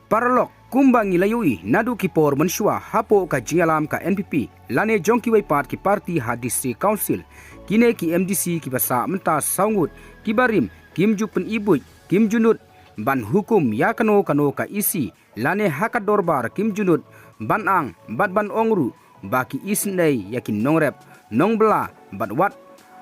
Paralok kumbang ilayui nadu kipor mensua hapo ka jingalam ka NPP lane jongki wai part ki parti ha district council kine ki MDC ki basa menta saungut kibarim kim jupen ibuj kim junut ban hukum ya kano ka isi lane hakat dorbar kim junut ban ang ban ongru baki isnei yakin nongrep nongbla bat wat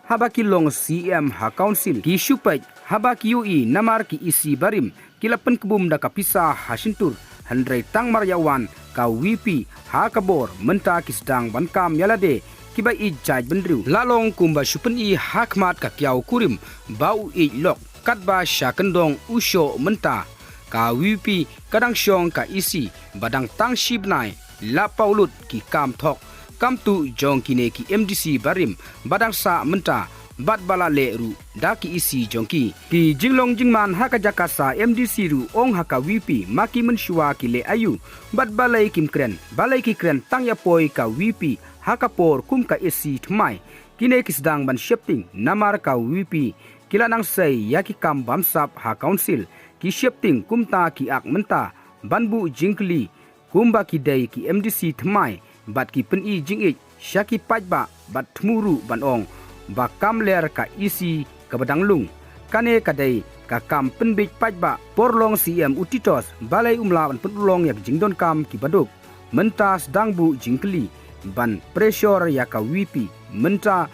habaki long CM ha council ki supai habaki UI namar ki isi barim kilapan kebum da kapisa hasintur Hynrei tang maryawan ka VP ha kabor menta kisdang bankam yalade kibai ijaj bendru lalong kumba supen I hakmat ka kyau kurim bau I lok katba syakendong usyo menta ka VP kadang syong ka isi badang tang shibnai la paulut ki kam thok kam tu jong kine ki MDC barim badang sa menta bat bala le ru daki isi jongki ki jinglong jingman haka jakasa MDC ru ong haka VP maki menshua ki le ayu bat balai kim kren balai ki kren tang ya poi ka VP haka por kum ka isi thmai kine kisdang ban sheptieng namar ka VP kilanang sei yaki kam bamsap ha council ki sheptieng kumta ki ak menta banbu jingkli kumba ki dei ki MDC thmai bat ki pen I jingit syaki pajba bat thmuru banong bakam ler ka isi ka badanglung kane kadai ka kam penbik pajba porlong CM utitos balai umlawan penulong yak jingdon kam ki baduk mentas dangbu jingkli ban pressure ya ka VP menta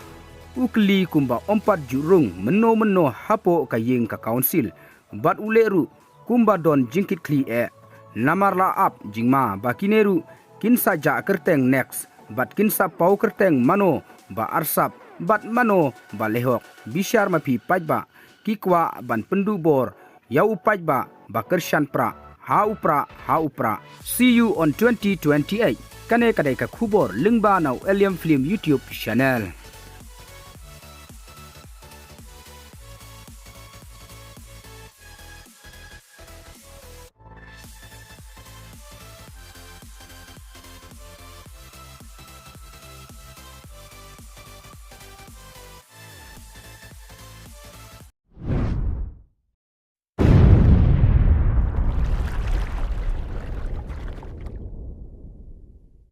ukli kumba 4 jurung meno hapo ka yeng ka council bat uleru kumba don jingkit kli namar la ap jingma bakineru kinsa ja kerteng next bat kinsa pau kerteng mano ba arsap bat mano balehok bishar mapi pajba ki kwah ban pynduh bor yau pajba bakershan pra ha upra see you on 2028 kane kadai ka khubor lingba nau Eliam Film YouTube channel.